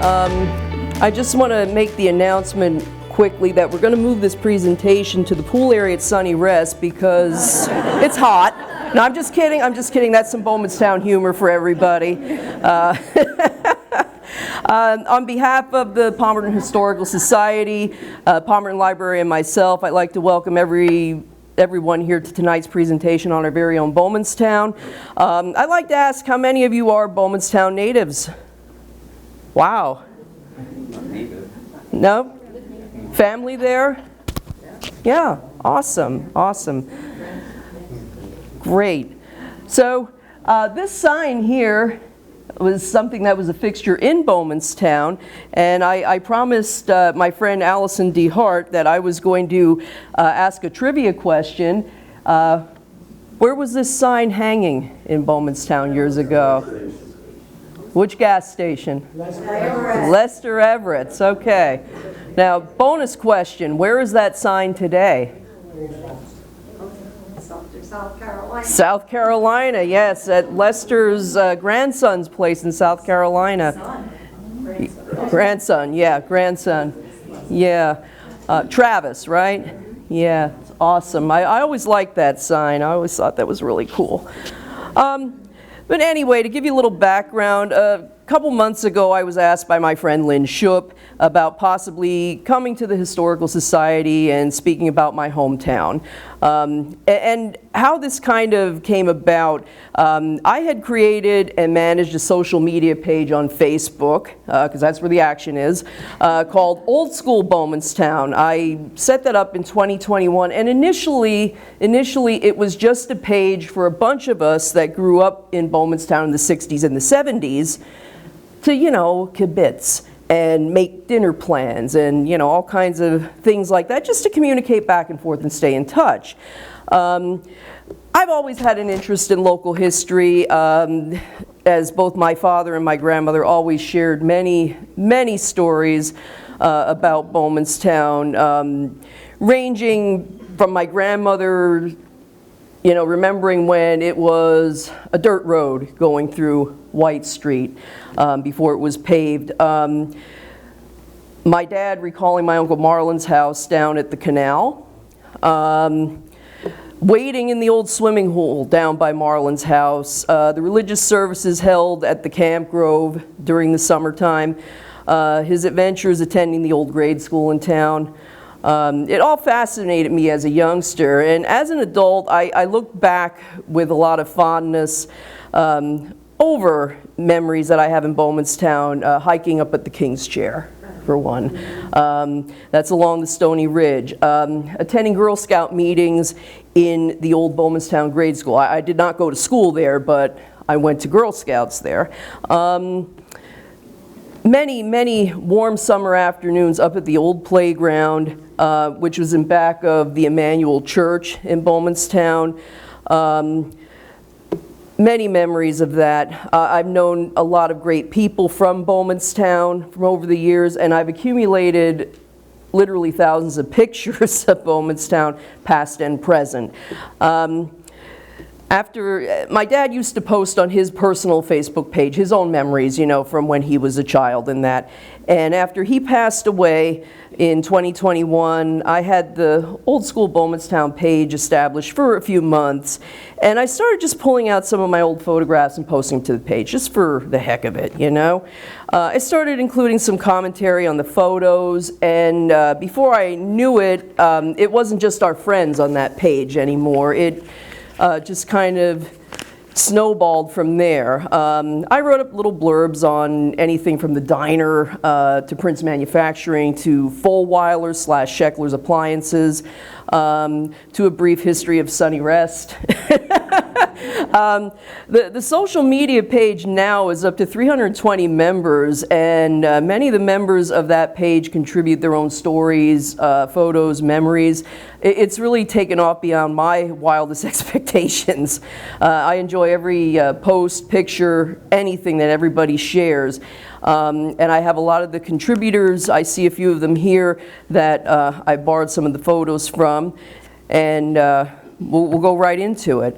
I just want to make the announcement quickly that we're going to move this presentation to the pool area at Sunny Rest because it's hot. No, I'm just kidding. That's some Bowmanstown humor for everybody. On behalf of the Palmerton Historical Society, Palmerton Library, and myself, I'd like to welcome everyone here to tonight's presentation on our very own Bowmanstown. I'd like to ask how many of you are Bowmanstown natives? Wow. No? Family there? Yeah, awesome, awesome. Great. So this sign here was something that was a fixture in Bowmanstown, and I promised my friend Allison D. Hart that I was going to ask a trivia question. Where was this sign hanging in Bowmanstown years ago? Which gas station? Lester Everett's. Lester Everett's, okay. Now, bonus question, where is that sign today? South Carolina. South Carolina, yes, at Lester's grandson's place in South Carolina. Grandson, yeah, grandson. Yeah. Travis, right? Yeah, it's awesome. I always liked that sign. I always thought that was really cool. But anyway, to give you a little background, a couple months ago I was asked by my friend Lynn Shoup about possibly coming to the Historical Society and speaking about my hometown. And how this kind of came about, I had created and managed a social media page on Facebook, because that's where the action is, called Old School Bowmanstown. I set that up in 2021, and initially it was just a page for a bunch of us that grew up in Bowmanstown in the 60s and the 70s to, kibitz and make dinner plans and, all kinds of things like that, just to communicate back and forth and stay in touch. I've always had an interest in local history, as both my father and my grandmother always shared many, many stories about Bowmanstown, ranging from my grandmother, remembering when it was a dirt road going through White Street before it was paved. My dad recalling my Uncle Marlon's house down at the canal. Waiting in the old swimming hole down by Marlon's house. The religious services held at the Camp Grove during the summertime. His adventures attending the old grade school in town. It all fascinated me as a youngster, and as an adult I look back with a lot of fondness over memories that I have in Bowmanstown, hiking up at the King's Chair, for one. That's along the Stony Ridge. Attending Girl Scout meetings in the old Bowmanstown grade school. I did not go to school there, but I went to Girl Scouts there. Many, many warm summer afternoons up at the old playground, which was in back of the Emmanuel Church in Bowmanstown. Many memories of that. I've known a lot of great people from Bowmanstown from over the years, and I've accumulated literally thousands of pictures of Bowmanstown, past and present. My dad used to post on his personal Facebook page his own memories, from when he was a child and that. And after he passed away in 2021, I had the Old School Bowmanstown page established for a few months. And I started just pulling out some of my old photographs and posting them to the page, just for the heck of it, I started including some commentary on the photos, and before I knew it, it wasn't just our friends on that page anymore. It just kind of snowballed from there. I wrote up little blurbs on anything from the diner to Prince Manufacturing to Fulweiler/Sheckler's Appliances to a brief history of Sunny Rest. The social media page now is up to 320 members, and many of the members of that page contribute their own stories, photos, memories. It's really taken off beyond my wildest expectations. I enjoy every post, picture, anything that everybody shares. And I have a lot of the contributors. I see a few of them here that I borrowed some of the photos from. And we'll go right into it.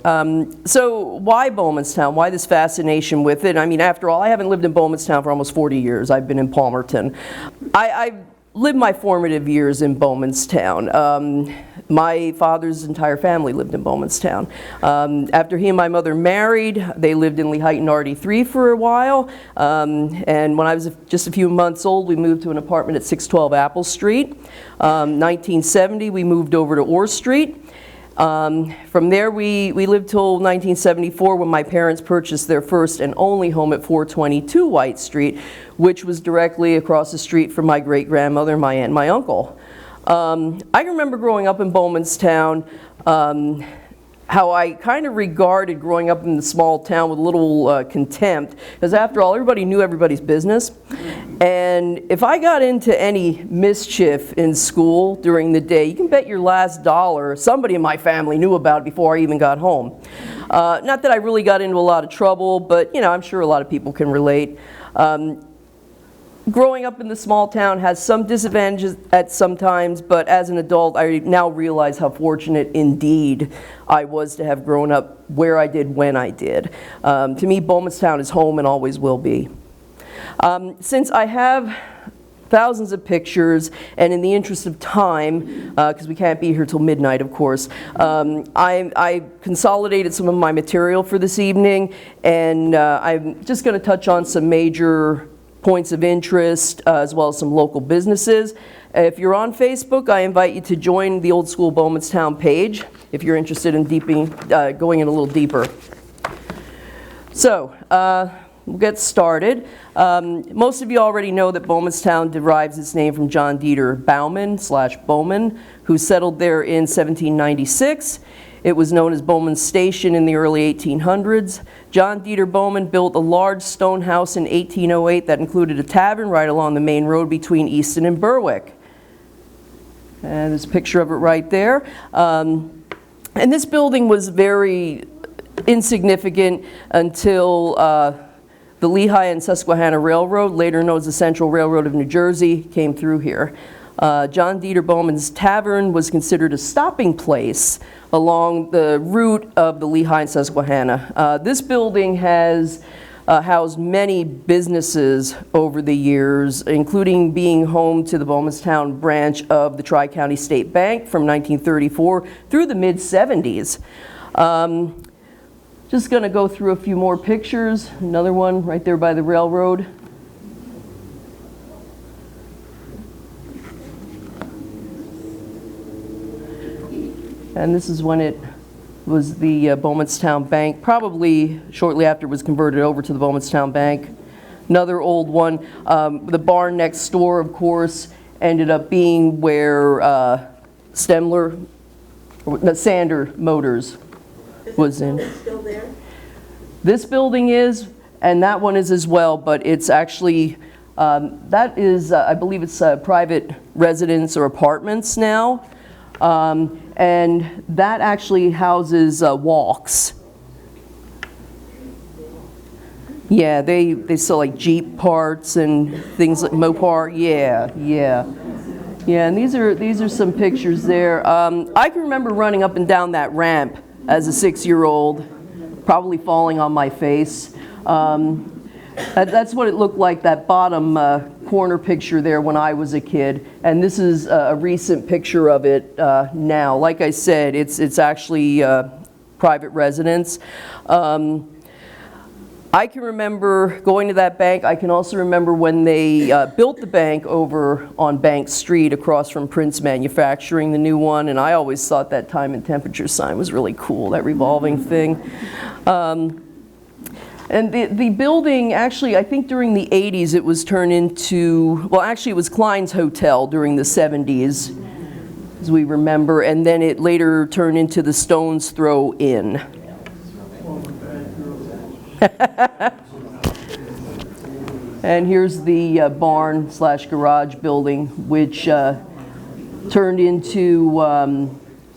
So why Bowmanstown? Why this fascination with it? I mean, after all, I haven't lived in Bowmanstown for almost 40 years. I've been in Palmerton. I lived my formative years in Bowmanstown. My father's entire family lived in Bowmanstown. After he and my mother married, they lived in Lehigh Canal RD3 for a while. And when I was just a few months old, we moved to an apartment at 612 Apple Street. 1970, we moved over to Orr Street. From there, we lived till 1974 when my parents purchased their first and only home at 422 White Street, which was directly across the street from my great-grandmother, my aunt, and my uncle. I remember growing up in Bowmanstown, how I kind of regarded growing up in the small town with a little contempt, because after all, everybody knew everybody's business. And if I got into any mischief in school during the day, you can bet your last dollar somebody in my family knew about it before I even got home. Not that I really got into a lot of trouble, but you know, I'm sure a lot of people can relate. Growing up in the small town has some disadvantages at some times, but as an adult, I now realize how fortunate indeed I was to have grown up where I did when I did. To me, Bowmanstown is home and always will be. Since I have thousands of pictures, and in the interest of time, because we can't be here till midnight, of course, I consolidated some of my material for this evening, and I'm just going to touch on some major points of interest, as well as some local businesses. If you're on Facebook, I invite you to join the Old School Bowmanstown page if you're interested in going in a little deeper. So, we'll get started. Most of you already know that Bowmanstown derives its name from John Dieter Bowman/Bowman, who settled there in 1796. It was known as Bowman Station in the early 1800s. John Dieter Bowman built a large stone house in 1808 that included a tavern right along the main road between Easton and Berwick. And there's a picture of it right there. And this building was very insignificant until the Lehigh and Susquehanna Railroad, later known as the Central Railroad of New Jersey, came through here. John Dieter Bowman's Tavern was considered a stopping place along the route of the Lehigh and Susquehanna. This building has housed many businesses over the years, including being home to the Bowmanstown branch of the Tri-County State Bank from 1934 through the mid-70s. Just going to go through a few more pictures. Another one right there by the railroad. And this is when it was the Bowmanstown Bank, probably shortly after it was converted over to the Bowmanstown Bank. Another old one. The barn next door, of course, ended up being where Sander Motors was in. Is still there? This building is, and that one is as well, but it's actually, that is, I believe it's private residence or apartments now. And that actually houses walks. Yeah, they sell like Jeep parts and things like Mopar. Yeah. Yeah, and these are some pictures there. I can remember running up and down that ramp as a 6-year-old, probably falling on my face. That's what it looked like, that bottom corner picture there when I was a kid. And this is a recent picture of it now. Like I said, it's actually private residence. I can remember going to that bank. I can also remember when they built the bank over on Bank Street across from Prince Manufacturing, the new one, and I always thought that time and temperature sign was really cool, that revolving thing. And the building, actually, I think during the 80s it was turned into, well, actually it was Klein's Hotel during the 70s, as we remember, and then it later turned into the Stone's Throw Inn. And here's the barn/garage building, which turned into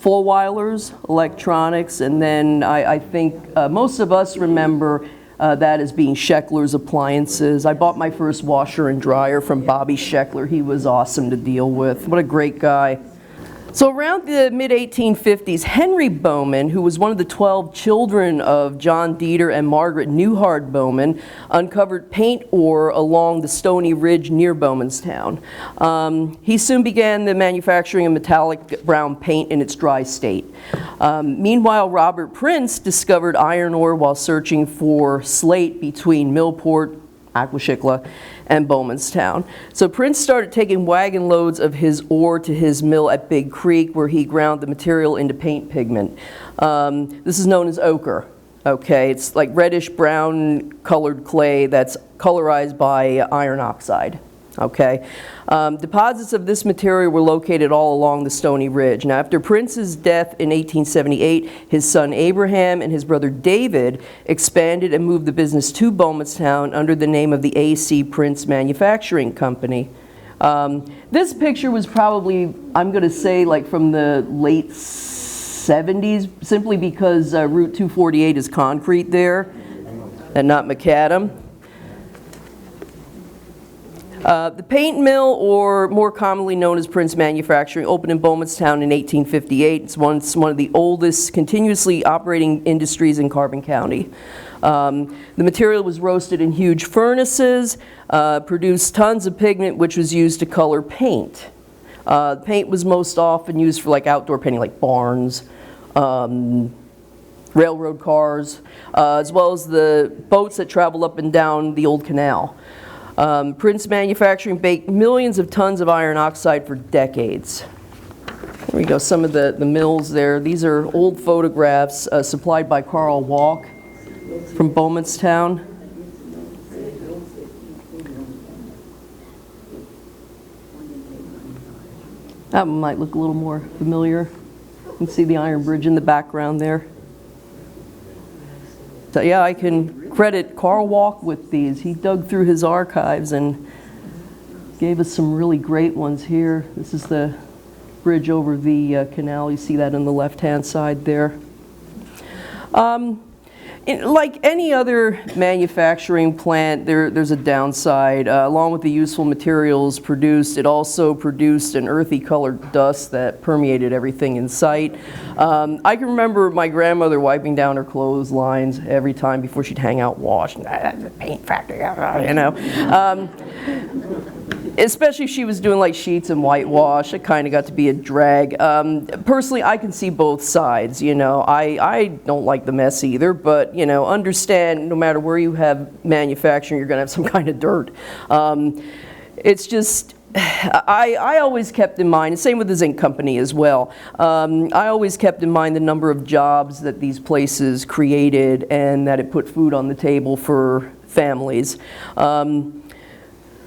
Fulweiler's Electronics, and then I think most of us remember that as being Scheckler's Appliances. I bought my first washer and dryer from Bobby Scheckler. He was awesome to deal with. What a great guy. So around the mid-1850s, Henry Bowman, who was one of the 12 children of John Dieter and Margaret Newhart Bowman, uncovered paint ore along the Stony Ridge near Bowmanstown. He soon began the manufacturing of metallic brown paint in its dry state. Meanwhile, Robert Prince discovered iron ore while searching for slate between Millport, Aquashikla, and Bowmanstown. So Prince started taking wagon loads of his ore to his mill at Big Creek, where he ground the material into paint pigment. This is known as ochre. Okay, it's like reddish brown colored clay that's colorized by iron oxide. Okay, deposits of this material were located all along the Stony Ridge. Now, after Prince's death in 1878, his son Abraham and his brother David expanded and moved the business to Bowmanstown under the name of the A.C. Prince Manufacturing Company. This picture was probably, I'm going to say, like from the late 70s, simply because Route 248 is concrete there and not macadam. The paint mill, or more commonly known as Prince Manufacturing, opened in Bowmanstown in 1858. It's one of the oldest continuously operating industries in Carbon County. The material was roasted in huge furnaces, produced tons of pigment, which was used to color paint. Paint was most often used for like outdoor painting, like barns, railroad cars, as well as the boats that travel up and down the old canal. Prince Manufacturing baked millions of tons of iron oxide for decades. Here we go, some of the mills there. These are old photographs supplied by Carl Walk from Bowmanstown. That one might look a little more familiar. You can see the iron bridge in the background there. So yeah, I can credit Carl Walk with these. He dug through his archives and gave us some really great ones here. This is the bridge over the canal. You see that on the left-hand side there. Like any other manufacturing plant, there's a downside. Along with the useful materials produced, it also produced an earthy colored dust that permeated everything in sight. I can remember my grandmother wiping down her clotheslines every time before she'd hang out wash. That's a paint factory, you know. Especially if she was doing like sheets and whitewash, it kind of got to be a drag. Personally, I can see both sides, you know. I don't like the mess either, but, you know, understand no matter where you have manufacturing, you're going to have some kind of dirt. It's just, I always kept in mind, and same with the zinc company as well, I always kept in mind the number of jobs that these places created and that it put food on the table for families.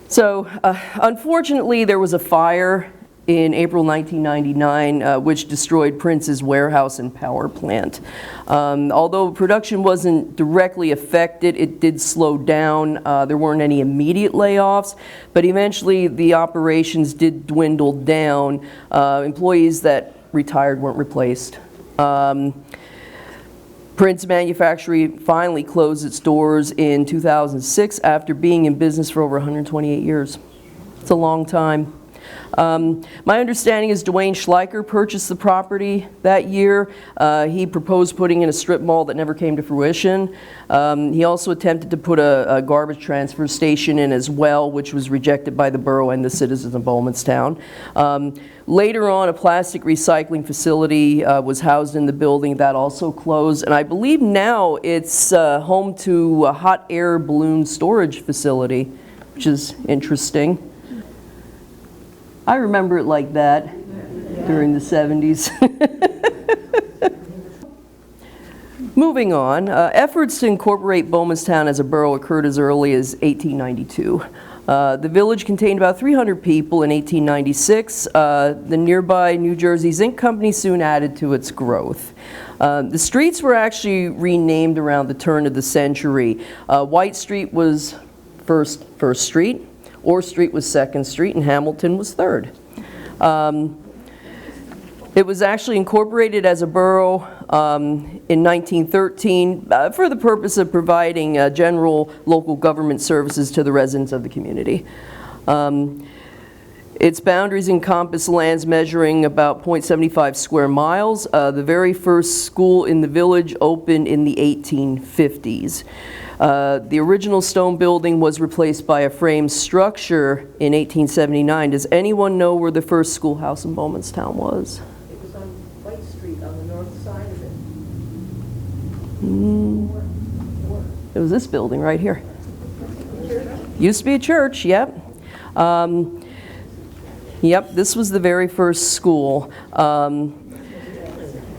So, unfortunately, there was a fire in April 1999, which destroyed Prince's warehouse and power plant. Although production wasn't directly affected, it did slow down. There weren't any immediate layoffs, but eventually the operations did dwindle down. Employees that retired weren't replaced. Prince Manufacturing finally closed its doors in 2006 after being in business for over 128 years. It's a long time. My understanding is Dwayne Schleicher purchased the property that year. He proposed putting in a strip mall that never came to fruition. He also attempted to put a garbage transfer station in as well, which was rejected by the borough and the citizens of Bowmanstown. Later on, a plastic recycling facility was housed in the building that also closed, and I believe now it's home to a hot air balloon storage facility, which is interesting. I remember it like that during the 70s. Moving on, efforts to incorporate Bowmanstown as a borough occurred as early as 1892. The village contained about 300 people in 1896. The nearby New Jersey Zinc Company soon added to its growth. The streets were actually renamed around the turn of the century. White Street was First Street, Orr Street was 2nd Street, and Hamilton was 3rd. It was actually incorporated as a borough in 1913 for the purpose of providing general local government services to the residents of the community. Its boundaries encompass lands measuring about 0.75 square miles. The very first school in the village opened in the 1850s. The original stone building was replaced by a frame structure in 1879. Does anyone know where the first schoolhouse in Bowmanstown was? It was on White Street on the north side of it. It was this building right here. Used to be a church, yep. Yep, this was the very first school.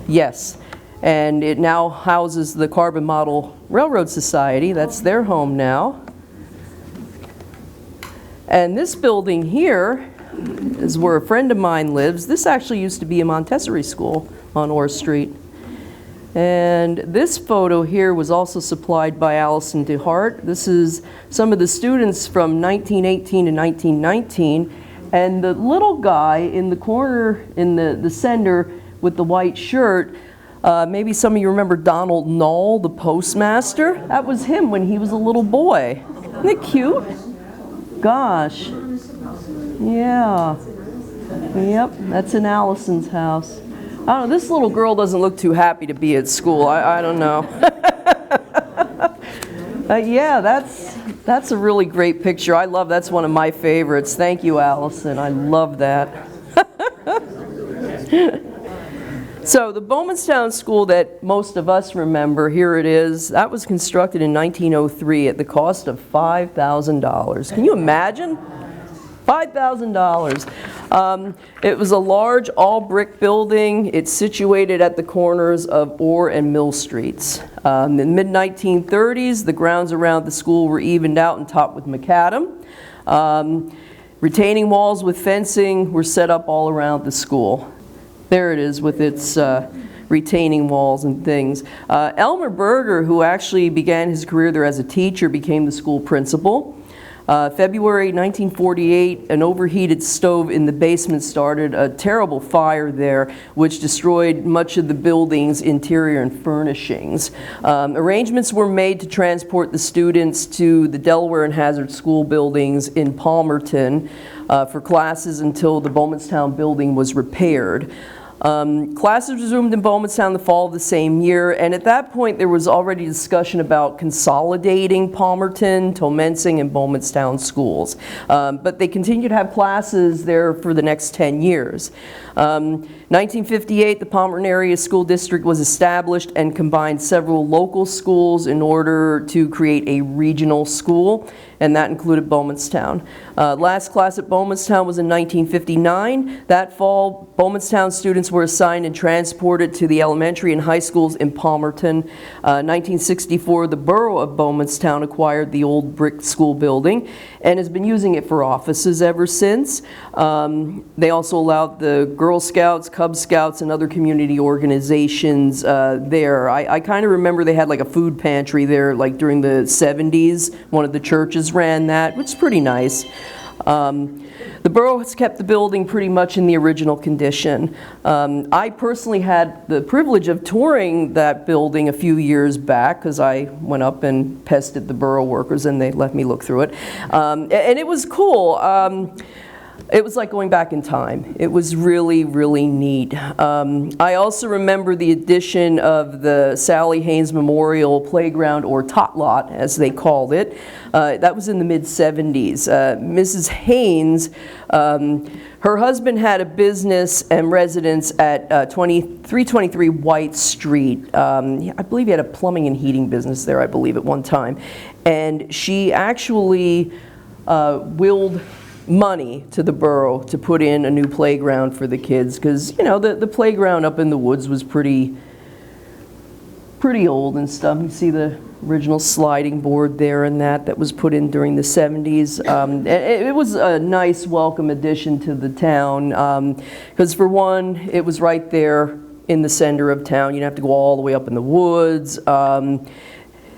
Yes, and it now houses the Carbon Model Railroad Society. That's their home now. And this building here is where a friend of mine lives. This actually used to be a Montessori school on Orr Street. And this photo here was also supplied by Allison DeHart. This is some of the students from 1918 to 1919. And the little guy in the corner, in the center with the white shirt, maybe some of you remember Donald Knoll, the postmaster. That was him when he was a little boy. Isn't it cute? Gosh. Yeah. Yep, that's in Allison's house. I don't know, this little girl doesn't look too happy to be at school. I don't know. Yeah, that's a really great picture. I love, that's one of my favorites. Thank you, Allison. I love that. So the Bowmanstown School that most of us remember, here it is, that was constructed in 1903 at the cost of $5,000. Can you imagine? $5,000. It was a large all-brick building. It's situated at the corners of Orr and Mill Streets. In the mid-1930s, the grounds around the school were evened out and topped with macadam. Retaining walls with fencing were set up all around the school. There it is with its retaining walls and things. Elmer Berger, who actually began his career there as a teacher, became the school principal. February 1948, an overheated stove in the basement started a terrible fire there, which destroyed much of the building's interior and furnishings. Arrangements were made to transport the students to the Delaware and Hazard School buildings in Palmerton for classes until the Bowmanstown building was repaired. Classes resumed in Bowmanstown the fall of the same year, and at that point there was already discussion about consolidating Palmerton, Tomensing, and Bowmanstown schools. But they continued to have classes there for the next 10 years. 1958, the Palmerton Area School District was established and combined several local schools in order to create a regional school, and that included Bowmanstown. Last class at Bowmanstown was in 1959. That fall, Bowmanstown students were assigned and transported to the elementary and high schools in Palmerton. 1964, the Borough of Bowmanstown acquired the old brick school building and has been using it for offices ever since. They also allowed the Girl Scouts, Cub Scouts, and other community organizations there. I kind of remember they had like a food pantry there, like during the 70s. One of the churches ran that, which is pretty nice. The borough has kept the building pretty much in the original condition. I personally had the privilege of touring that building a few years back because I went up and pestered the borough workers and they let me look through it. And it was cool. It was like going back in time. It was really, really neat. I also remember the addition of the Sally Haynes Memorial Playground, or Tot Lot, as they called it. That was in the mid-70s. Mrs. Haynes, her husband had a business and residence at 323 White Street. I believe he had a plumbing and heating business there, I believe, at one time. And she actually willed money to the borough to put in a new playground for the kids, because you know the playground up in the woods was pretty old and stuff. You see the original sliding board there and that was put in during the 70s. It was a nice welcome addition to the town because for one, it was right there in the center of town. You didn't have to go all the way up in the woods. And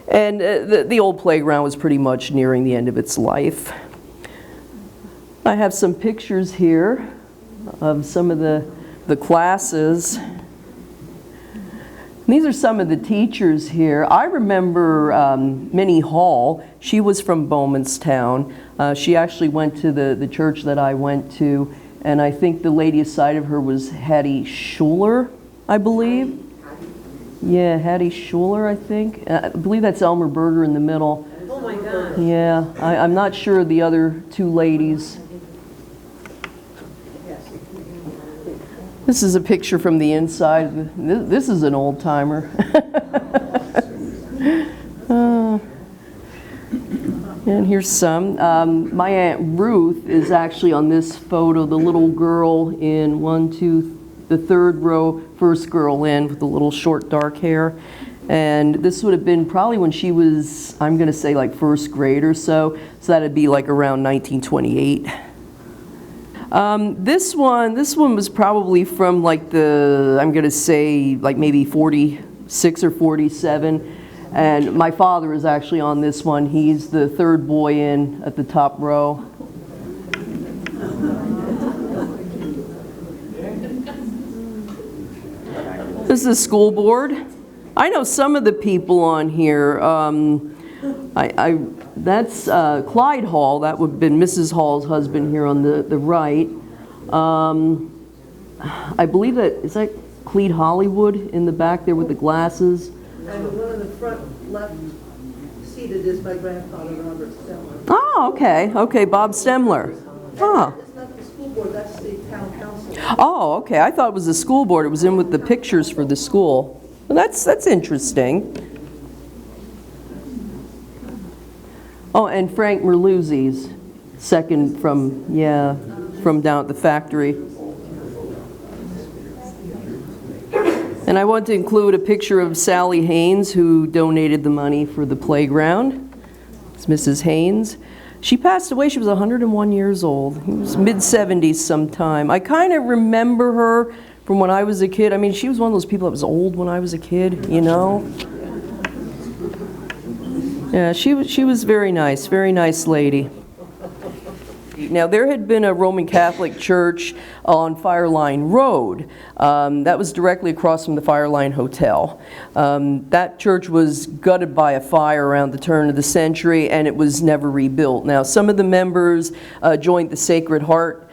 the old playground was pretty much nearing the end of its life. I have some pictures here of some of the classes. These are some of the teachers here. I remember Minnie Hall. She was from Bowmanstown. She actually went to the church that I went to, and I think the lady aside of her was Hattie Schuler, I believe. Yeah, Hattie Schuler, I think. I believe that's Elmer Berger in the middle. Oh my gosh. Yeah, I'm not sure of the other two ladies. This is a picture from the inside. This is an old timer. And here's some. My Aunt Ruth is actually on this photo, the little girl in the third row, first girl in with the little short dark hair. And this would have been probably when she was, I'm going to say like first grade or so. So that'd be like around 1928. This one was probably from like I'm going to say like maybe 46 or 47. And my father is actually on this one. He's the third boy in at the top row. This is the school board. I know some of the people on here. That's Clyde Hall. That would have been Mrs. Hall's husband here on the right. I believe is that Clete Hollywood in the back there with the glasses? And the one in the front left seated is my grandfather, Robert Stemler. Oh, okay. Okay, Bob Stemler. Oh. It's not the school board, that's the town council. Oh, okay. I thought it was the school board. It was in with the pictures for the school. Well, that's interesting. Oh, and Frank Merluzzi's second from down at the factory. And I want to include a picture of Sally Haynes, who donated the money for the playground. It's Mrs. Haynes. She passed away, she was 101 years old. It was mid-70s sometime. I kind of remember her from when I was a kid. I mean, she was one of those people that was old when I was a kid, you know? Yeah, she was very nice lady. Now, there had been a Roman Catholic church on Fireline Road. That was directly across from the Fireline Hotel. That church was gutted by a fire around the turn of the century, and it was never rebuilt. Now, some of the members joined the Sacred Heart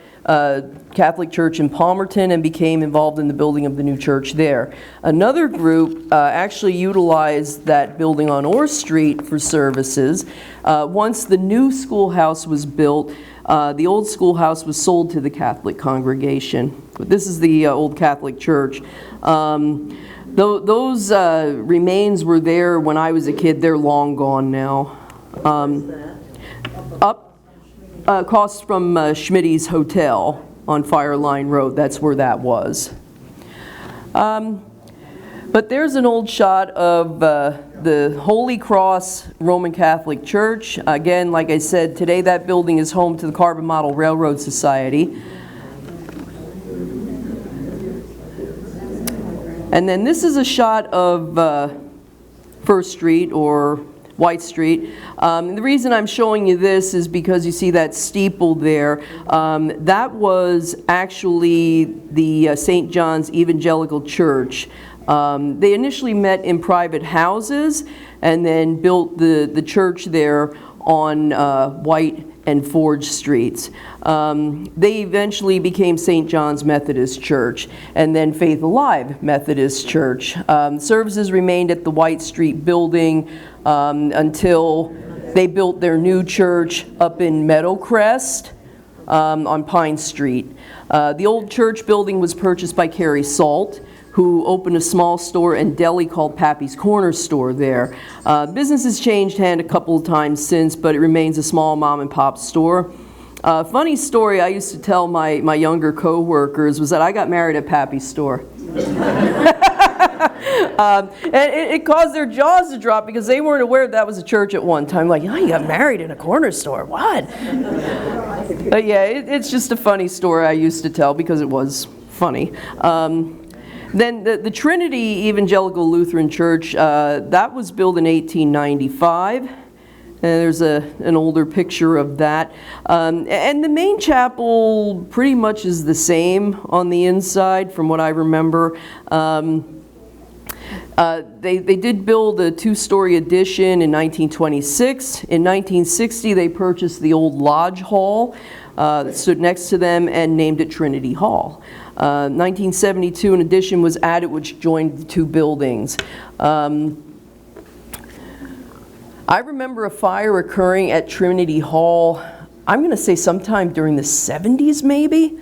Catholic Church in Palmerton and became involved in the building of the new church there. Another group actually utilized that building on Orr Street for services. Once the new schoolhouse was built, the old schoolhouse was sold to the Catholic congregation. But this is the old Catholic church. Those remains were there when I was a kid. They're long gone now. Across from Schmitty's Hotel on Fireline Road. That's where that was. But there's an old shot of the Holy Cross Roman Catholic Church. Again, like I said, today that building is home to the Carbon Model Railroad Society. And then this is a shot of First Street or White Street. The reason I'm showing you this is because you see that steeple there. That was actually the St. John's Evangelical Church. They initially met in private houses and then built the church there on White and Forge Streets. They eventually became St. John's Methodist Church and then Faith Alive Methodist Church. Services remained at the White Street building until they built their new church up in Meadowcrest on Pine Street. The old church building was purchased by Carrie Salt, who opened a small store and deli called Pappy's Corner Store there. Business has changed hand a couple of times since, but it remains a small mom and pop store. Funny story I used to tell my younger co-workers was that I got married at Pappy's store. And it caused their jaws to drop because they weren't aware that was a church at one time. Like, oh, you got married in a corner store, what? But yeah, it's just a funny story I used to tell because it was funny. Then the Trinity Evangelical Lutheran Church, that was built in 1895. And there's an older picture of that. And the main chapel pretty much is the same on the inside from what I remember. They did build a two-story addition in 1926. In 1960, they purchased the old Lodge Hall that stood next to them and named it Trinity Hall. 1972, an addition was added which joined the two buildings. I remember a fire occurring at Trinity Hall, I'm going to say sometime during the 70s maybe.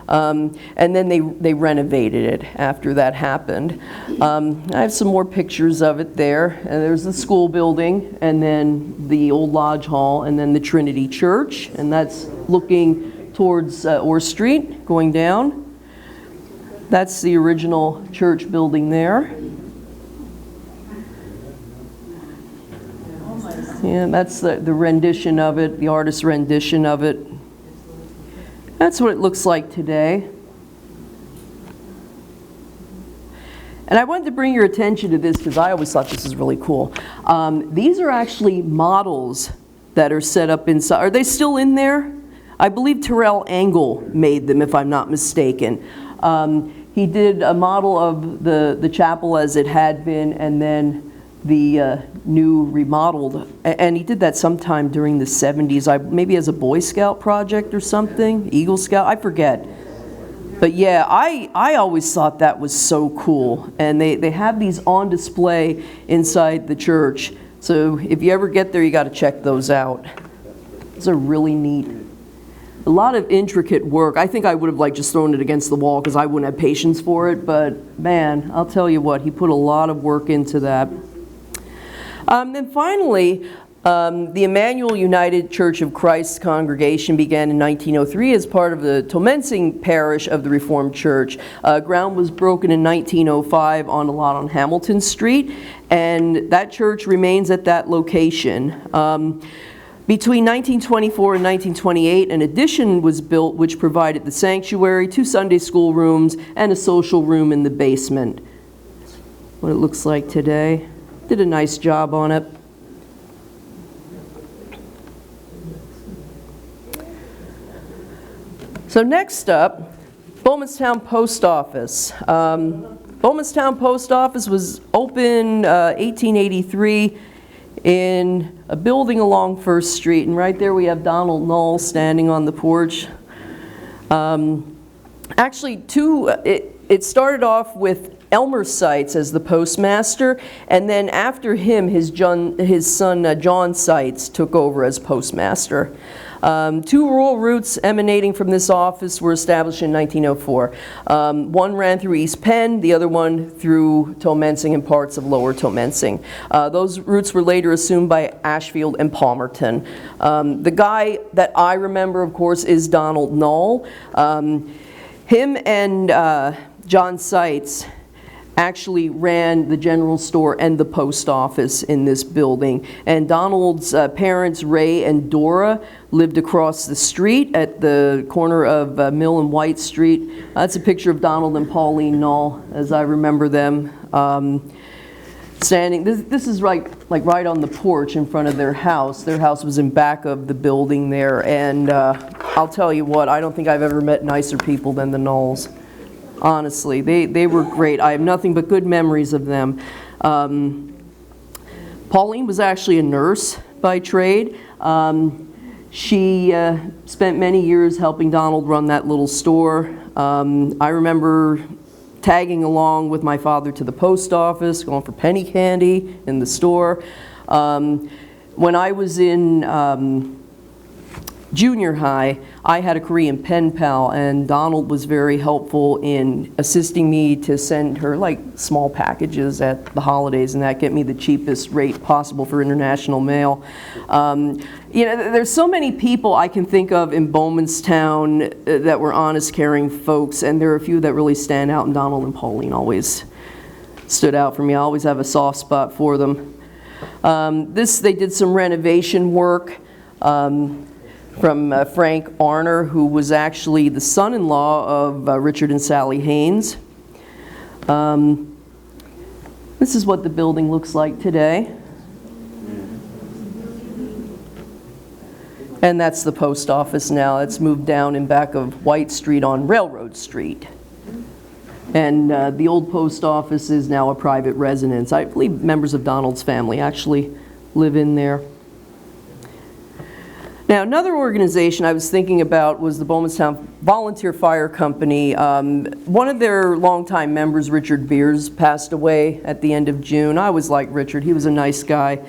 And then they renovated it after that happened. I have some more pictures of it there. And there's the school building, and then the old Lodge Hall, and then the Trinity Church. And that's looking towards Orr Street, going down. That's the original church building there. Yeah, that's the rendition of it, the artist's rendition of it. That's what it looks like today. And I wanted to bring your attention to this because I always thought this was really cool. These are actually models that are set up inside. Are they still in there? I believe Terrell Angle made them, if I'm not mistaken. He did a model of the chapel as it had been, and then the new remodeled, and he did that sometime during the 70s, maybe as a Boy Scout project or something, Eagle Scout, I forget. But yeah, I always thought that was so cool, and they have these on display inside the church, so if you ever get there, you got to check those out. Those are really neat. A lot of intricate work. I think I would have just thrown it against the wall because I wouldn't have patience for it, but man, I'll tell you what, he put a lot of work into that. Then finally, the Emmanuel United Church of Christ congregation began in 1903 as part of the Tomensing parish of the Reformed Church. Ground was broken in 1905 on a lot on Hamilton Street, and that church remains at that location. Between 1924 and 1928, an addition was built which provided the sanctuary, 2 Sunday school rooms, and a social room in the basement. What it looks like today. Did a nice job on it. So next up, Bowmanstown Post Office. Bowmanstown Post Office was opened 1883 in a building along First Street, and right there we have Donald Knoll standing on the porch. Actually, it started off with Elmer Seitz as the postmaster, and then after him, his son John Seitz took over as postmaster. 2 rural routes emanating from this office were established in 1904. One ran through East Penn, the other one through Tomensing and parts of Lower Tomensing. Those routes were later assumed by Ashfield and Palmerton. The guy that I remember, of course, is Donald Knoll. Him and John Seitz actually ran the general store and the post office in this building. And Donald's parents, Ray and Dora, lived across the street at the corner of Mill and White Street. That's a picture of Donald and Pauline Knoll, as I remember them. Standing, this is right on the porch in front of their house. Their house was in back of the building there, and I'll tell you what, I don't think I've ever met nicer people than the Knolls. Honestly, they were great. I have nothing but good memories of them. Pauline was actually a nurse by trade. She spent many years helping Donald run that little store. I remember tagging along with my father to the post office, going for penny candy in the store. When I was in junior high, I had a Korean pen pal, and Donald was very helpful in assisting me to send her small packages at the holidays and that, get me the cheapest rate possible for international mail. There's so many people I can think of in Bowmanstown that were honest, caring folks, and there are a few that really stand out, and Donald and Pauline always stood out for me. I always have a soft spot for them. They did some renovation work. From Frank Arner, who was actually the son-in-law of Richard and Sally Haynes. This is what the building looks like today. And that's the post office now. It's moved down in back of White Street on Railroad Street. And the old post office is now a private residence. I believe members of Donald's family actually live in there. Now, another organization I was thinking about was the Bowmanstown Volunteer Fire Company. One of their longtime members, Richard Beers, passed away at the end of June. I always liked Richard. He was a nice guy.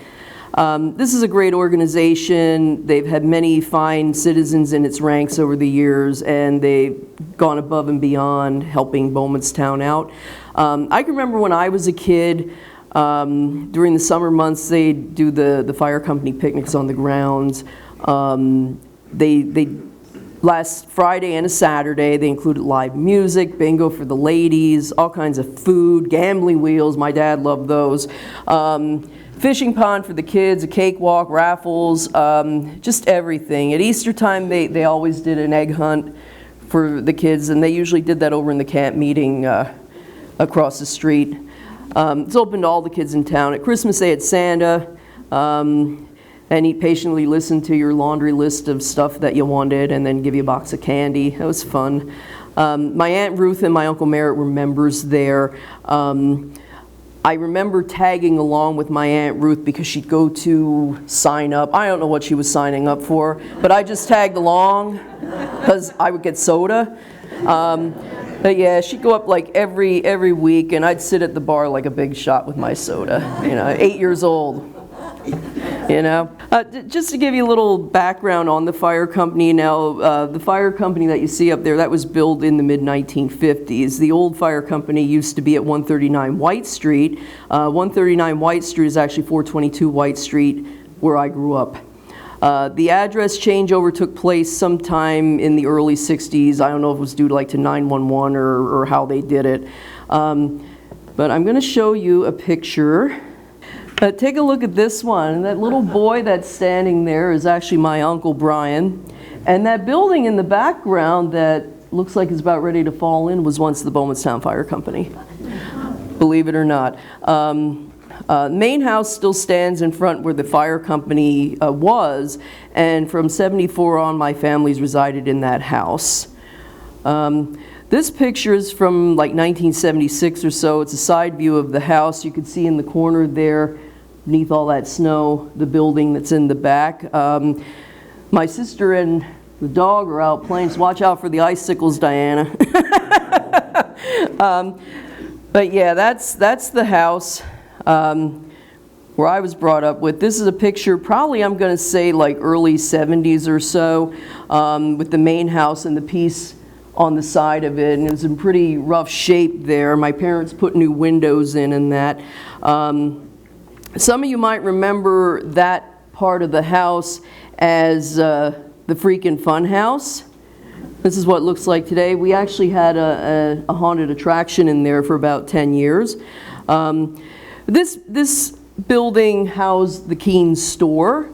This is a great organization. They've had many fine citizens in its ranks over the years, and they've gone above and beyond helping Bowmanstown out. I can remember when I was a kid, during the summer months, they do the fire company picnics on the grounds. They last Friday and a Saturday, they included live music, bingo for the ladies, all kinds of food, gambling wheels, my dad loved those, fishing pond for the kids, a cakewalk, raffles, just everything. At Easter time, they always did an egg hunt for the kids, and they usually did that over in the camp meeting across the street. It's open to all the kids in town. At Christmas, they had Santa. And he'd patiently listen to your laundry list of stuff that you wanted and then give you a box of candy. That was fun. My Aunt Ruth and my Uncle Merritt were members there. I remember tagging along with my Aunt Ruth because she'd go to sign up. I don't know what she was signing up for, but I just tagged along because I would get soda. But yeah, she'd go up like every week, and I'd sit at the bar like a big shot with my soda, 8 years old. Just to give you a little background on the fire company now, the fire company that you see up there, that was built in the mid-1950s. The old fire company used to be at 139 White Street. 139 White Street is actually 422 White Street, where I grew up. The address changeover took place sometime in the early 60s. I don't know if it was due to 911 or how they did it. But I'm going to show you a picture. Take a look at this one. That little boy that's standing there is actually my Uncle Brian. And that building in the background that looks like it's about ready to fall in was once the Bowmanstown Fire Company, believe it or not. Main house still stands in front where the fire company was, and from 74 on, my family's resided in that house. This picture is from 1976 or so. It's a side view of the house. You can see in the corner there, beneath all that snow, the building that's in the back. My sister and the dog are out playing, so watch out for the icicles, Diana. But yeah, that's the house where I was brought up with. This is a picture, probably I'm going to say early 70s or so, with the main house and the piece on the side of it, and it was in pretty rough shape there. My parents put new windows in and that. Some of you might remember that part of the house as the Freakin' Fun House. This is what it looks like today. We actually had a haunted attraction in there for about 10 years. This building housed the Keen's store,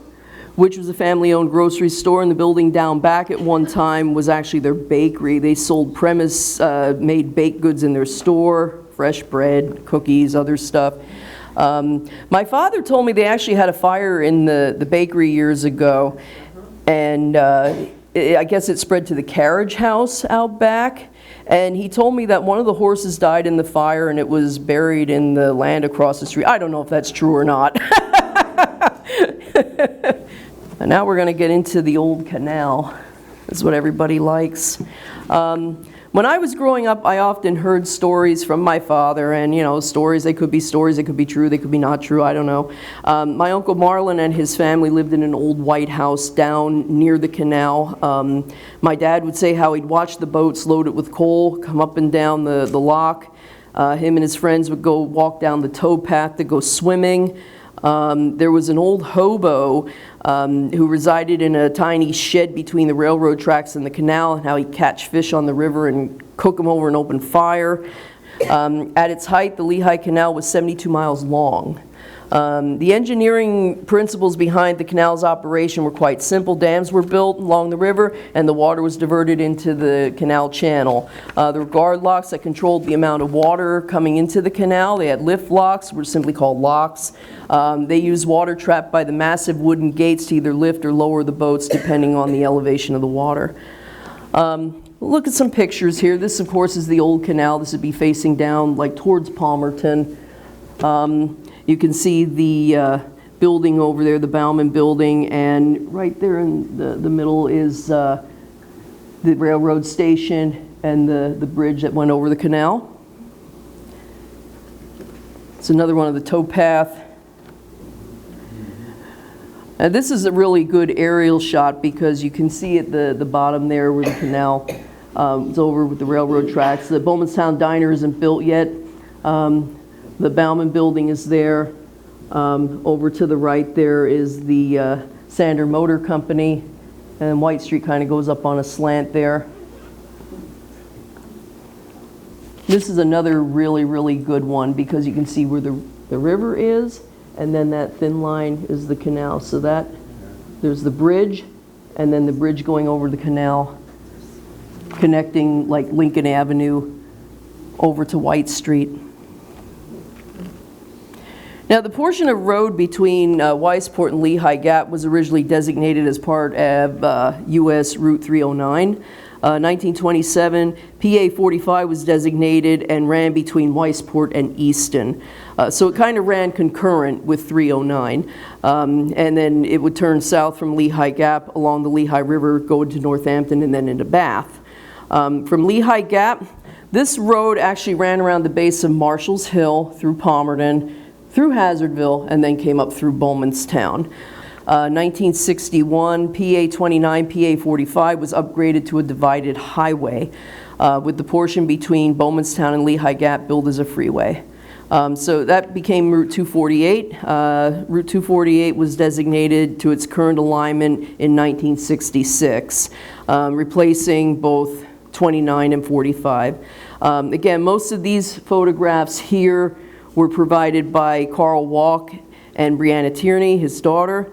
which was a family-owned grocery store, and the building down back at one time was actually their bakery. They sold premise-made baked goods in their store, fresh bread, cookies, other stuff. My father told me they actually had a fire in the bakery years ago, and I guess it spread to the carriage house out back. And he told me that one of the horses died in the fire and it was buried in the land across the street. I don't know if that's true or not. And now we're going to get into the old canal. That's what everybody likes. When I was growing up, I often heard stories from my father, and stories, they could be true, they could be not true, I don't know. My Uncle Marlon and his family lived in an old white house down near the canal. My dad would say how he'd watch the boats loaded with coal come up and down the lock. Him and his friends would go walk down the tow path to go swimming. There was an old hobo who resided in a tiny shed between the railroad tracks and the canal, and how he'd catch fish on the river and cook them over an open fire. At its height, the Lehigh Canal was 72 miles long. The engineering principles behind the canal's operation were quite simple. Dams were built along the river, and the water was diverted into the canal channel. There were guard locks that controlled the amount of water coming into the canal. They had lift locks, which were simply called locks. They used water trapped by the massive wooden gates to either lift or lower the boats depending on the elevation of the water. Look at some pictures here. This, of course, is the old canal. This would be facing down like towards Palmerton. You can see the building over there, the Bowman building, and right there in the middle is the railroad station and the bridge that went over the canal. It's another one of the towpath. And this is a really good aerial shot because you can see at the bottom there where the canal is over with the railroad tracks. The Bowmanstown Diner isn't built yet. The Bowman building is there. Over to the right there is the Sander Motor Company, and White Street kind of goes up on a slant there. This is another really, really good one because you can see where the river is, and then that thin line is the canal. So there's the bridge, and then the bridge going over the canal, connecting like Lincoln Avenue over to White Street. Now, the portion of road between Weisport and Lehigh Gap was originally designated as part of U.S. Route 309. 1927, PA 45 was designated and ran between Weisport and Easton. So it kind of ran concurrent with 309. And then it would turn south from Lehigh Gap along the Lehigh River, go into Northampton, and then into Bath. From Lehigh Gap, this road actually ran around the base of Marshall's Hill through Palmerton, through Hazardville, and then came up through Bowmanstown. 1961, PA 29, PA 45 was upgraded to a divided highway, with the portion between Bowmanstown and Lehigh Gap built as a freeway. So that became Route 248. Route 248 was designated to its current alignment in 1966, replacing both 29 and 45. Again, most of these photographs here were provided by Carl Walk and Brianna Tierney, his daughter.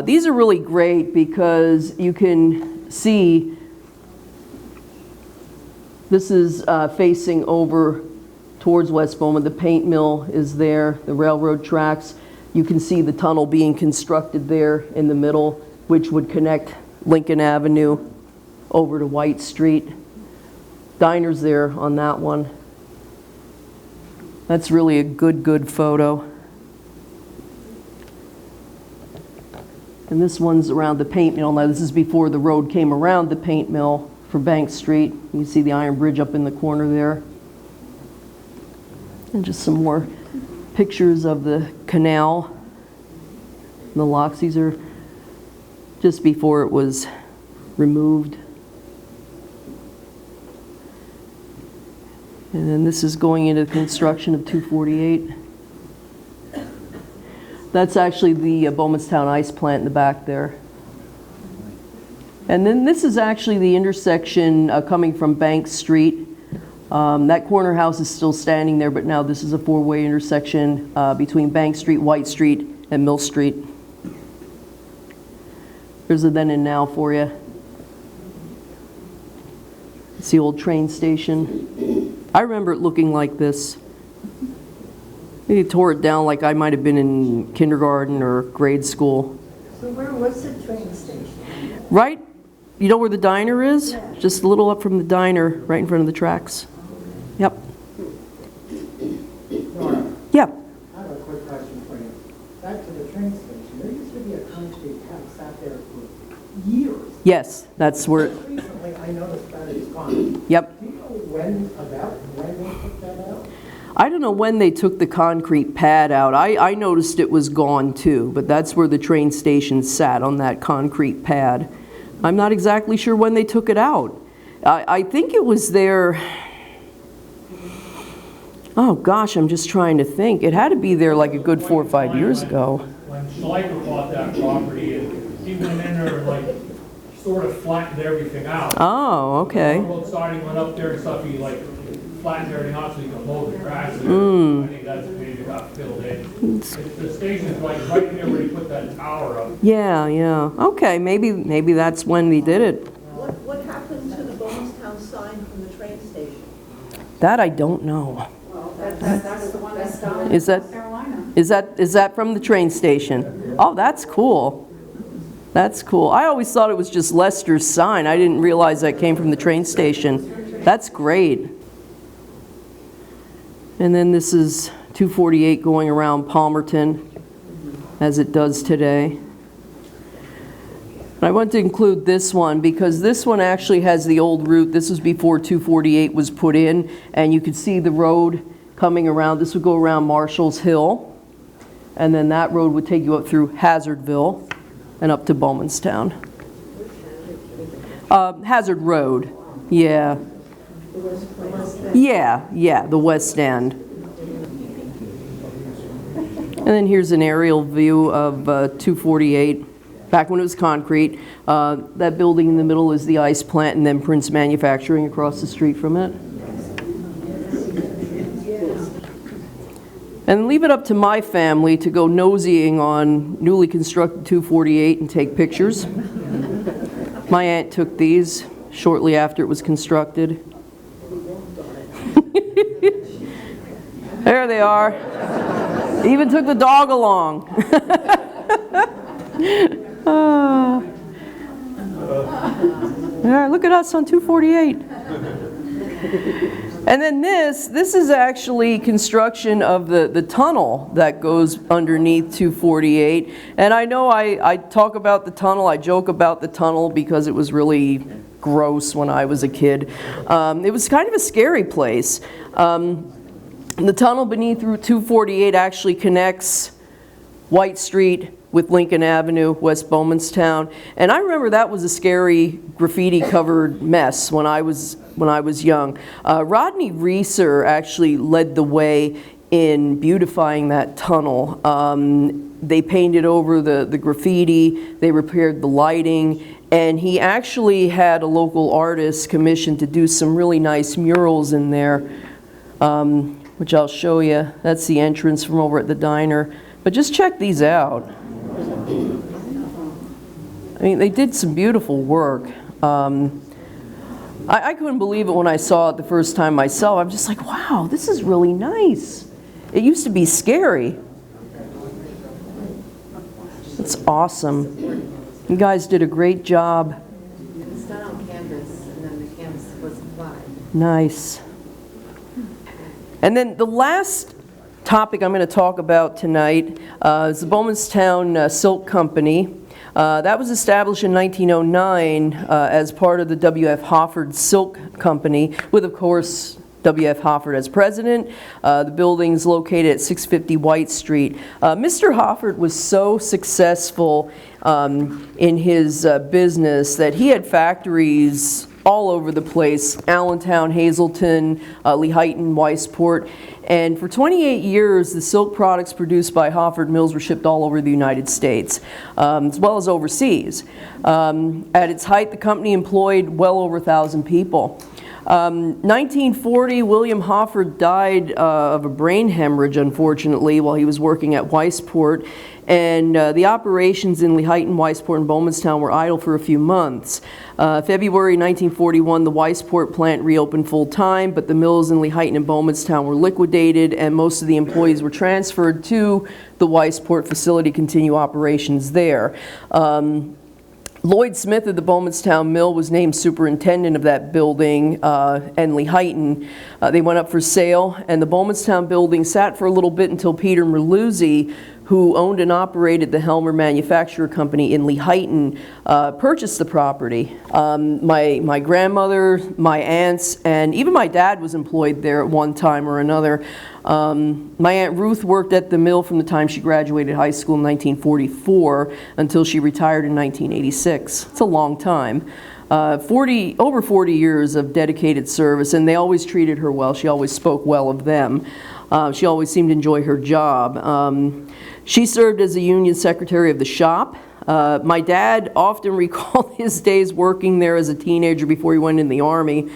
These are really great because you can see this is facing over towards West Bowman. The paint mill is there, the railroad tracks. You can see the tunnel being constructed there in the middle, which would connect Lincoln Avenue over to White Street. Diner's there on that one. That's really a good photo. And this one's around the paint mill. Now this is before the road came around the paint mill from Bank Street. You can see the iron bridge up in the corner there. And just some more pictures of the canal, the locks. These are just before it was removed. And then this is going into the construction of 248. That's actually the Bowmanstown ice plant in the back there. And then this is actually the intersection coming from Bank Street. That corner house is still standing there, but now this is a four-way intersection between Bank Street, White Street, and Mill Street. There's a then and now for you. It's the old train station. I remember it looking like this. They tore it down like I might have been in kindergarten or grade school. So where was the train station? Right, you know where the diner is? Yeah. Just a little up from the diner, right in front of the tracks. Yep. Nora, Yeah. I have a quick question for you. Back to the train station, there used to be a concrete pad sat there for years. Yes, that's where, Recently, I noticed that it's gone. yep. Do you know when they took that out? I don't know when they took the concrete pad out. I noticed it was gone too, but that's where the train station sat, on that concrete pad. I'm not exactly sure when they took it out. I think it was there, oh gosh, I'm just trying to think. It had to be there like a good 4 or 5 years ago. When Schleicher bought that property, and he went in there and like sort of flattened everything out. Oh, okay. Railroad siding went up there and stuff, he like flattened everything out so you could mow the grass there. I think that's maybe it got filled in. The station's like right there where you put that tower up. Yeah, yeah. Okay, maybe that's when they did it. What happened to the Bowmanstown sign from the train station? That I don't know. Well, that's the one that's down in Is that- South Carolina. Is that from the train station? Oh, that's cool. That's cool. I always thought it was just Lester's sign. I didn't realize that came from the train station. That's great. And then this is 248 going around Palmerton, as it does today. I want to include this one because this one actually has the old route. This was before 248 was put in, and you could see the road coming around. This would go around Marshall's Hill, and then that road would take you up through Hazardville and up to Bowmanstown. Hazard Road, yeah. Yeah, the west end. And then here's an aerial view of 248. Back when it was concrete. That building in the middle is the ice plant, and then Prince Manufacturing across the street from it. And leave it up to my family to go nosying on newly constructed 248 and take pictures. My aunt took these shortly after it was constructed. There they are. Even took the dog along. Yeah, look at us on 248. And then this is actually construction of the tunnel that goes underneath 248. And I know I talk about the tunnel, I joke about the tunnel because it was really gross when I was a kid. It was kind of a scary place. The tunnel beneath Route 248 actually connects White Street with Lincoln Avenue, West Bowmanstown. And I remember that was a scary graffiti-covered mess when I was young. Rodney Reeser actually led the way in beautifying that tunnel. They painted over the graffiti, they repaired the lighting, and he actually had a local artist commissioned to do some really nice murals in there, which I'll show you. That's the entrance from over at the diner. But just check these out. I mean, they did some beautiful work. I couldn't believe it when I saw it the first time myself. I'm just like, wow, this is really nice. It used to be scary. It's awesome. You guys did a great job. It was done on canvas, and then the canvas was applied. Nice. And then the last topic I'm going to talk about tonight is the Bowmanstown Silk Company. That was established in 1909 as part of the W.F. Hofford Silk Company, with, of course, W.F. Hofford as president. The building's located at 650 White Street. Mr. Hofford was so successful in his business that he had factories all over the place: Allentown, Hazleton, Lehighton, Weisport. And for 28 years, the silk products produced by Hofford Mills were shipped all over the United States, as well as overseas. At its height, the company employed well over 1,000 people. 1940, William Hofford died of a brain hemorrhage, unfortunately, while he was working at Weisport. And the operations in Lehighton, Weisport, and Bowmanstown were idle for a few months. February 1941, the Weisport plant reopened full-time, but the mills in Lehighton and Bowmanstown were liquidated, and most of the employees were transferred to the Weisport facility to continue operations there. Lloyd Smith of the Bowmanstown Mill was named superintendent of that building, and Lehighton. They went up for sale, and the Bowmanstown building sat for a little bit until Peter Merluzzi, who owned and operated the Helmer Manufacturer Company in Lehighton, purchased the property. My grandmother, my aunts, and even my dad was employed there at one time or another. My Aunt Ruth worked at the mill from the time she graduated high school in 1944 until she retired in 1986. It's a long time. Over 40 years of dedicated service, and they always treated her well. She always spoke well of them. She always seemed to enjoy her job. She served as the union secretary of the shop. My dad often recalled his days working there as a teenager before he went in the Army.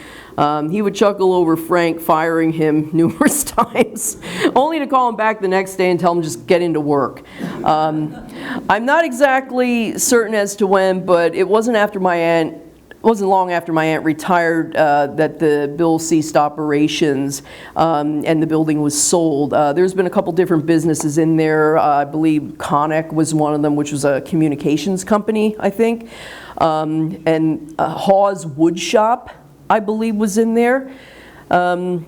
He would chuckle over Frank firing him numerous times, only to call him back the next day and tell him just get into work. I'm not exactly certain as to when, but it wasn't after my aunt wasn't long after my aunt retired that the Bill ceased operations and the building was sold. There's been a couple different businesses in there. I believe Conic was one of them, which was a communications company, I think. And Hawes Wood Shop, I believe, was in there. And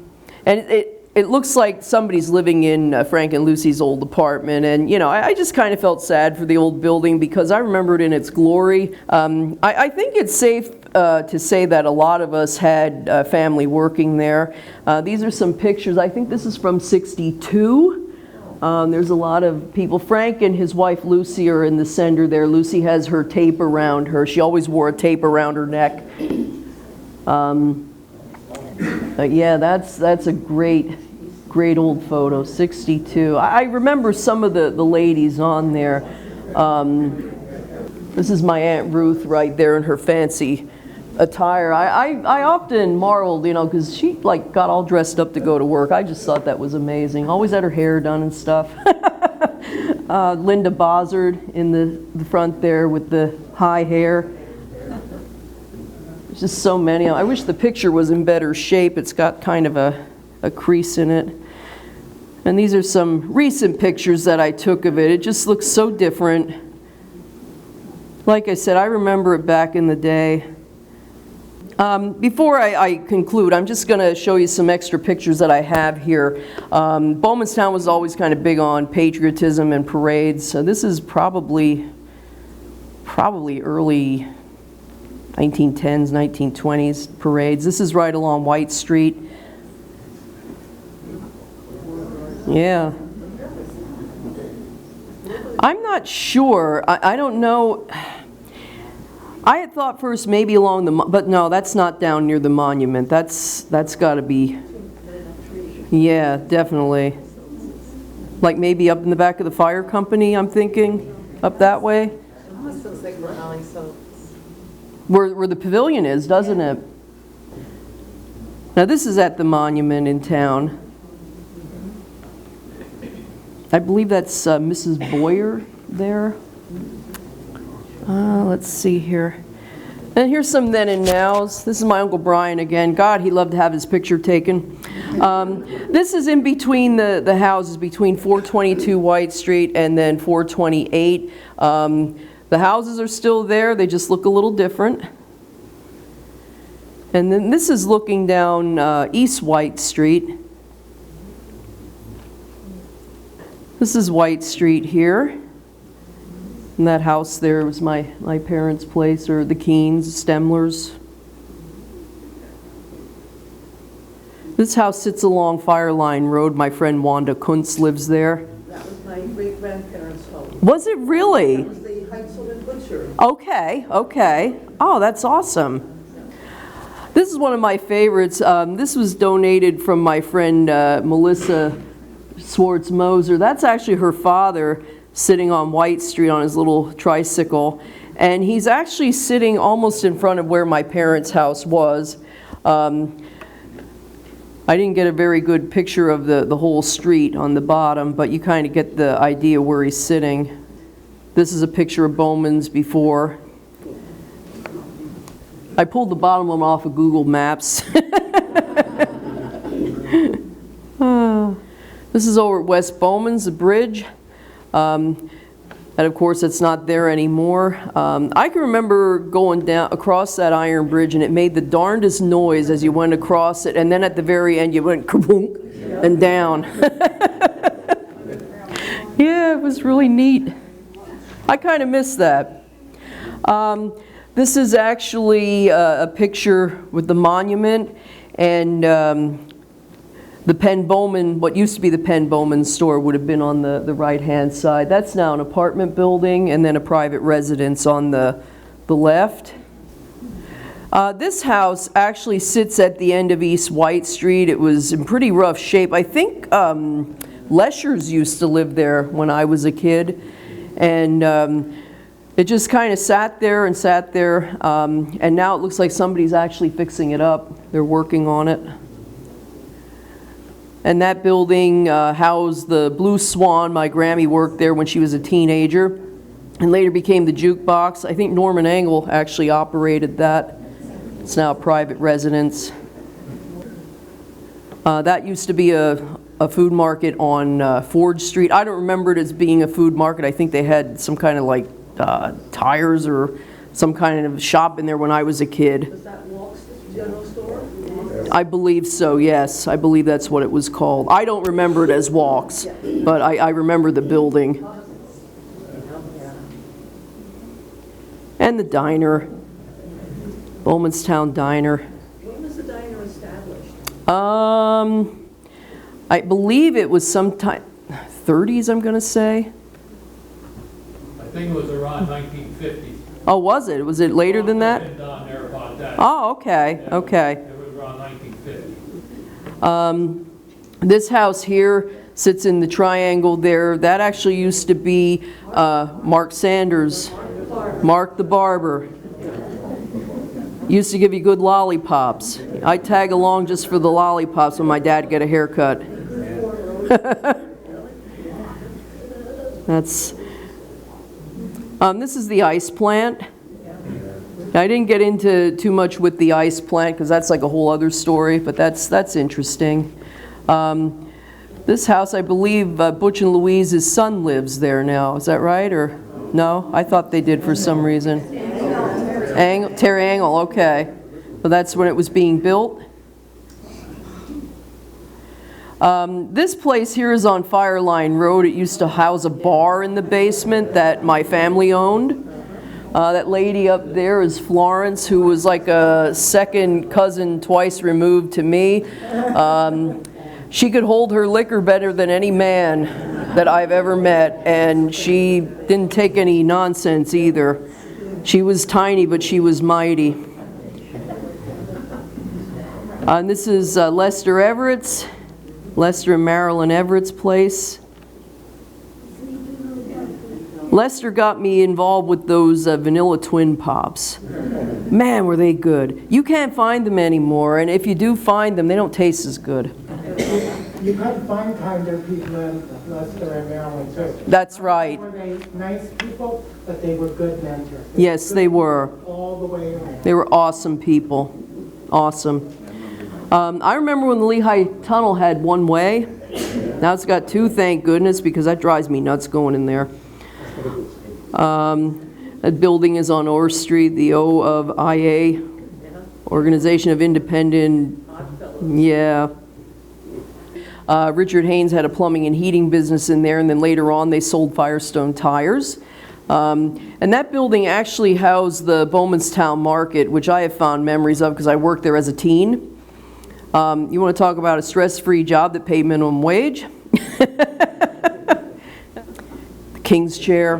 it looks like somebody's living in Frank and Lucy's old apartment, and I just kind of felt sad for the old building because I remember it in its glory. I think it's safe to say that a lot of us had family working there. These are some pictures. I think this is from '62. There's a lot of people. Frank and his wife Lucy are in the center there. Lucy has her tape around her. She always wore a tape around her neck. Yeah, that's a great old photo, '62. I remember some of the ladies on there. This is my Aunt Ruth right there in her fancy attire. I often marveled, because she got all dressed up to go to work. I just thought that was amazing. Always had her hair done and stuff. Linda Bozzard in the front there with the high hair. There's just so many. I wish the picture was in better shape. It's got kind of a crease in it. And these are some recent pictures that I took of it. It just looks so different. Like I said, I remember it back in the day. Before I conclude, I'm just going to show you some extra pictures that I have here. Bowmanstown was always kind of big on patriotism and parades. So this is probably early 1910s, 1920s parades. This is right along White Street. Yeah. I'm not sure. I don't know. I had thought first maybe along the, but no, that's not down near the monument. That's got to be, yeah, definitely. Like maybe up in the back of the fire company, I'm thinking, up that way. It almost looks like we're Ollie Soaps. Where the pavilion is, doesn't it? Now this is at the monument in town. I believe that's Mrs. Boyer there. Let's see here. And here's some then and nows. This is my Uncle Brian again. God, he loved to have his picture taken. This is in between the houses, between 422 White Street and then 428. The houses are still there. They just look a little different. And then this is looking down East White Street. This is White Street here. And that house there was my parents' place, or the Keens, Stemlers. This house sits along Fireline Road. My friend Wanda Kuntz lives there. That was my great-grandparents' home. Was it really? That was the Heintzelman Butcher. Okay, okay. Oh, that's awesome. This is one of my favorites. This was donated from my friend Melissa Swartz Moser. That's actually her father sitting on White Street on his little tricycle. And he's actually sitting almost in front of where my parents' house was. I didn't get a very good picture of the whole street on the bottom, but you kind of get the idea where he's sitting. This is a picture of Bowman's before. I pulled the bottom one off of Google Maps. This is over at West Bowman's, the bridge. And of course, it's not there anymore. I can remember going down across that iron bridge, and it made the darndest noise as you went across it. And then at the very end, you went kaboom and down. Yeah, it was really neat. I kind of miss that. This is actually a picture with the monument and the Penn Bowman, what used to be the Penn Bowman store, would have been on the right-hand side. That's now an apartment building and then a private residence on the left. This house actually sits at the end of East White Street. It was in pretty rough shape. I think Leschers used to live there when I was a kid. And it just kind of sat there and sat there. And now it looks like somebody's actually fixing it up. They're working on it. And that building housed the Blue Swan. My Grammy worked there when she was a teenager and later became the jukebox. I think Norman Engel actually operated that. It's now a private residence. That used to be a food market on Ford Street. I don't remember it as being a food market. I think they had some kind of like tires or some kind of shop in there when I was a kid. Was that Walks General Store? I believe so, yes. I believe that's what it was called. I don't remember it as Walks, but I remember the building. And the diner, Bowmanstown Diner. When was the diner established? I believe it was sometime 30s, I'm going to say. I think it was around 1950. Oh, was it? Was it later than that? Been down there about that. Oh, okay, okay. It was around 1950. This house here sits in the triangle there. That actually used to be Mark Sanders, Mark the barber. Used to give you good lollipops. I'd tag along just for the lollipops when my dad got a haircut. That's. This is the ice plant. Now, I didn't get into too much with the ice plant because that's like a whole other story, but that's interesting. This house, I believe Butch and Louise's son lives there now. Is that right, or no? I thought they did for some reason. Terry Engel, okay. Well, that's when it was being built. This place here is on Fireline Road. It used to house a bar in the basement that my family owned. That lady up there is Florence, who was like a second cousin twice removed to me. She could hold her liquor better than any man that I've ever met, and she didn't take any nonsense either. She was tiny, but she was mighty. And this is Lester Everett's. Lester and Marilyn Everett's place. Lester got me involved with those vanilla twin pops. Man, were they good. You can't find them anymore, and if you do find them, they don't taste as good. You couldn't find kinder people than Lester and Marilyn too. That's right. Were they nice people, but they were good mentors. Yes, they were. All the way around. They were awesome people. Awesome. I remember when the Lehigh Tunnel had one way. Now it's got two, thank goodness, because that drives me nuts going in there. That building is on Orr Street, the O of IA, Organization of Independent, yeah. Richard Haynes had a plumbing and heating business in there, and then later on they sold Firestone tires. And that building actually housed the Bowmanstown Market, which I have fond memories of because I worked there as a teen. You want to talk about a stress-free job that paid minimum wage? The King's Chair.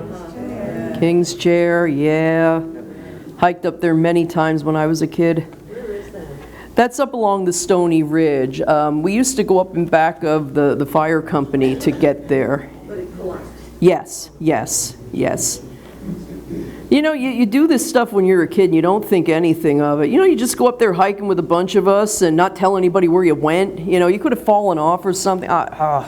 King's Chair, yeah. Hiked up there many times when I was a kid. Where is that? That's up along the Stony Ridge. We used to go up in back of the fire company to get there. But it collapsed. Yes, yes, yes. You know, you do this stuff when you're a kid and you don't think anything of it. You know, you just go up there hiking with a bunch of us and not tell anybody where you went. You know, you could have fallen off or something. And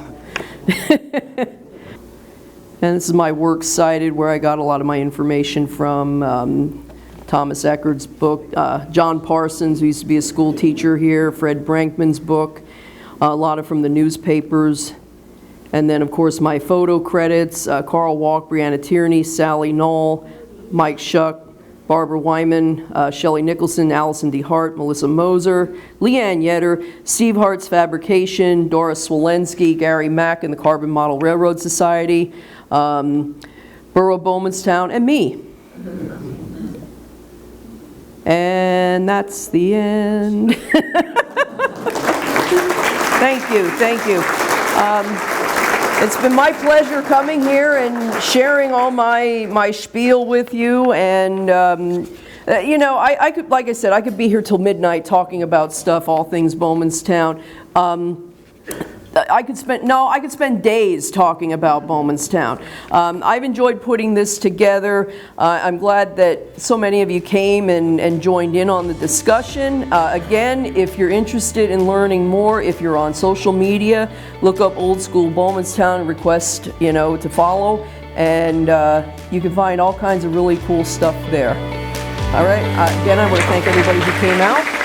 this is my works cited where I got a lot of my information from. Thomas Eckerd's book, John Parsons, who used to be a school teacher here, Fred Brankman's book, a lot of from the newspapers. And then, of course, my photo credits, Carl Walk, Brianna Tierney, Sally Knoll, Mike Shuck, Barbara Wyman, Shelley Nicholson, Allison D. Hart, Melissa Moser, Leanne Yetter, Steve Hart's Fabrication, Doris Swolensky, Gary Mack and the Carbon Model Railroad Society, Borough Bowmanstown, and me. And that's the end. Thank you, thank you. It's been my pleasure coming here and sharing all my spiel with you. And you know, I could, like I said, I could be here till midnight talking about stuff, all things Bowmanstown. I could spend days talking about Bowmanstown. I've enjoyed putting this together. I'm glad that so many of you came and joined in on the discussion. Again, if you're interested in learning more, if you're on social media, look up Old School Bowmanstown and request, you know, to follow. And you can find all kinds of really cool stuff there. All right, again, I want to thank everybody who came out.